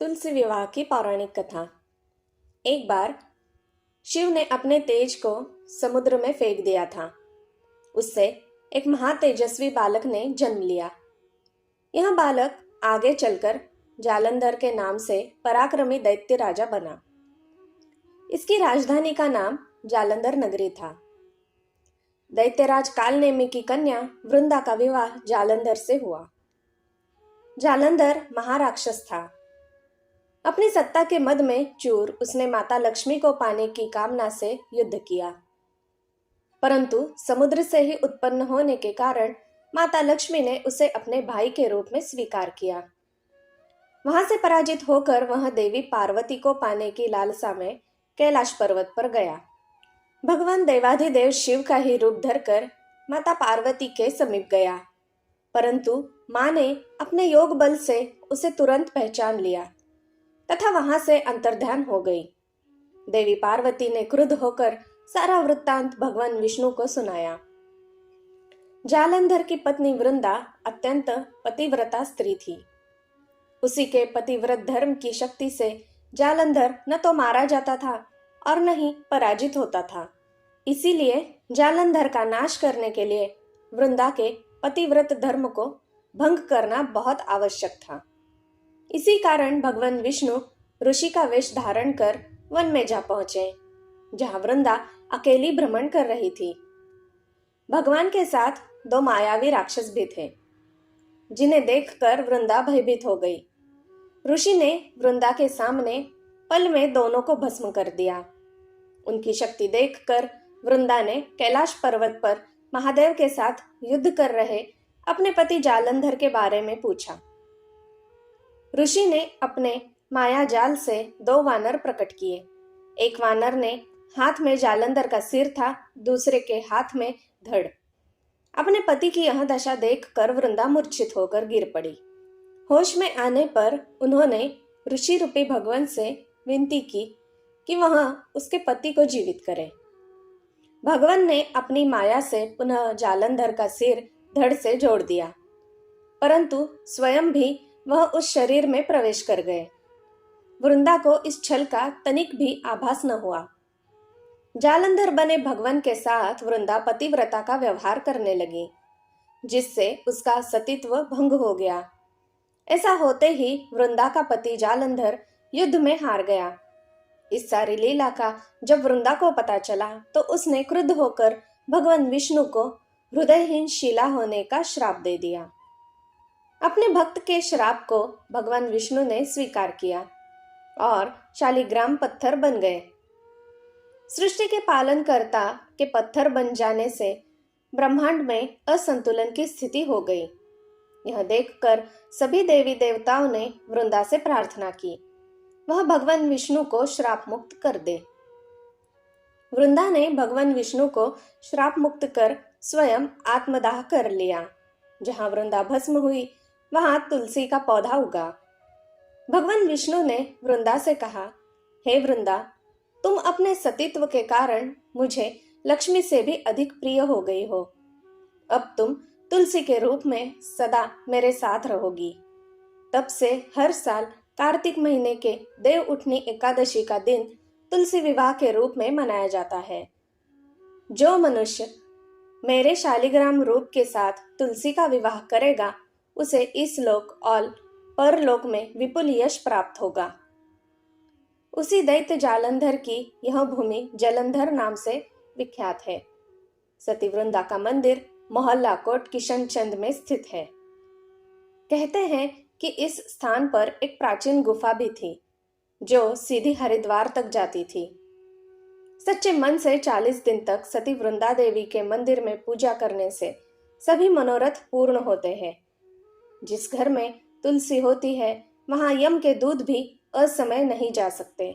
तुलसी विवाह की पौराणिक कथा। एक बार शिव ने अपने तेज को समुद्र में फेंक दिया था। उससे एक महातेजस्वी बालक ने जन्म लिया। यह बालक आगे चलकर जालंधर के नाम से पराक्रमी दैत्य राजा बना। इसकी राजधानी का नाम जालंधर नगरी था। दैत्यराज कालनेमी की कन्या वृंदा का विवाह जालंधर से हुआ। जालंधर महाराक्षस था। अपनी सत्ता के मद में चूर उसने माता लक्ष्मी को पाने की कामना से युद्ध किया, परंतु समुद्र से ही उत्पन्न होने के कारण माता लक्ष्मी ने उसे अपने भाई के रूप में स्वीकार किया। वहां से पराजित होकर वह देवी पार्वती को पाने की लालसा में कैलाश पर्वत पर गया। भगवान देवाधिदेव शिव का ही रूप धरकर माता पार्वती के समीप गया, परंतु मां ने अपने योग बल से उसे तुरंत पहचान लिया तथा वहां से अंतर्ध्यान हो गई। देवी पार्वती ने क्रुद्ध होकर सारा वृत्तांत भगवान विष्णु को सुनाया। जालंधर की पत्नी वृंदा अत्यंत पतिव्रता स्त्री थी। उसी के पतिव्रत धर्म की शक्ति से जालंधर न तो मारा जाता था और न ही पराजित होता था। इसीलिए जालंधर का नाश करने के लिए वृंदा के पतिव्रत धर्म को भंग करना बहुत आवश्यक था। इसी कारण भगवान विष्णु ऋषि का वेश धारण कर वन में जा पहुंचे, जहां वृंदा अकेली भ्रमण कर रही थी। भगवान के साथ दो मायावी राक्षस भी थे, जिन्हें देखकर वृंदा भयभीत हो गई। ऋषि ने वृंदा के सामने पल में दोनों को भस्म कर दिया। उनकी शक्ति देखकर वृंदा ने कैलाश पर्वत पर महादेव के साथ युद्ध कर रहे अपने पति जालंधर के बारे में पूछा। ऋषि ने अपने माया जाल से दो वानर प्रकट किए। एक वानर ने हाथ में जालंधर का सिर था, दूसरे के हाथ में धड़। अपने पति की यह दशा देखकर वृंदा मूर्छित होकर गिर पड़ी। होश में आने पर उन्होंने ऋषि रूपी भगवान से विनती की कि वह उसके पति को जीवित करे। भगवान ने अपनी माया से पुनः जालंधर का सिर धड़ से जोड़ दिया, परंतु स्वयं भी वह उस शरीर में प्रवेश कर गए। वृंदा को इस छल का तनिक भी आभास न हुआ। जालंधर बने भगवान के साथ वृंदा पतिव्रता का व्यवहार करने लगी, जिससे उसका सतीत्व भंग हो गया। ऐसा होते ही वृंदा का पति जालंधर युद्ध में हार गया। इस सारी लीला का जब वृंदा को पता चला तो उसने क्रुद्ध होकर भगवान विष्णु को हृदयहीन शिला होने का श्राप दे दिया। अपने भक्त के श्राप को भगवान विष्णु ने स्वीकार किया और शालिग्राम पत्थर बन गए। सृष्टि के पालनकर्ता के पत्थर बन जाने से ब्रह्मांड में असंतुलन की स्थिति हो गई। यह देखकर सभी देवी देवताओं ने वृंदा से प्रार्थना की वह भगवान विष्णु को श्राप मुक्त कर दे। वृंदा ने भगवान विष्णु को श्राप मुक्त कर स्वयं आत्मदाह कर लिया। जहां वृंदा भस्म हुई वहां तुलसी का पौधा उगा। भगवान विष्णु ने वृंदा से कहा, हे वृंदा, तुम अपने सतीत्व के कारण मुझे लक्ष्मी से भी अधिक प्रिय हो गई हो। अब तुम तुलसी के रूप में सदा मेरे साथ रहोगी। तब से हर साल कार्तिक महीने के देव उठनी एकादशी का दिन तुलसी विवाह के रूप में मनाया जाता है। जो मनुष्य मेरे शालिग्राम रूप के साथ तुलसी का विवाह करेगा उसे इस लोक और परलोक में विपुल यश प्राप्त होगा। उसी दैत्य जालंधर की यह भूमि जलंधर नाम से विख्यात है। सती वृंदा का मंदिर मोहल्ला कोट किशनचंद में स्थित है। कहते हैं कि इस स्थान पर एक प्राचीन गुफा भी थी, जो सीधी हरिद्वार तक जाती थी। सच्चे मन से 40 दिन तक सती वृंदा देवी के मंदिर में पूजा करने से सभी मनोरथ पूर्ण होते हैं। जिस घर में तुलसी होती है वहां यम के दूत भी असमय नहीं जा सकते।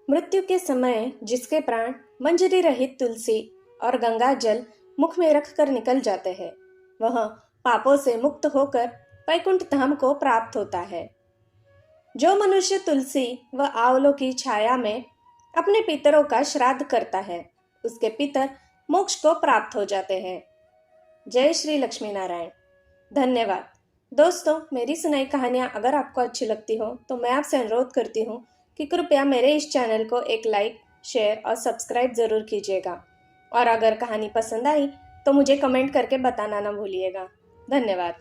मृत्यु के समय जिसके प्राण मंजरी रहित तुलसी और गंगा जल मुख में रखकर निकल जाते हैं, वह पापों से मुक्त होकर वैकुंठ धाम को प्राप्त होता है। जो मनुष्य तुलसी व आंवलों की छाया में अपने पितरों का श्राद्ध करता है, उसके पितर मोक्ष को प्राप्त हो जाते हैं। जय श्री लक्ष्मी नारायण। धन्यवाद। दोस्तों, मेरी सुनाई कहानियाँ अगर आपको अच्छी लगती हो तो मैं आपसे अनुरोध करती हूँ कि कृपया मेरे इस चैनल को एक लाइक, शेयर और सब्सक्राइब ज़रूर कीजिएगा। और अगर कहानी पसंद आई तो मुझे कमेंट करके बताना ना भूलिएगा। धन्यवाद।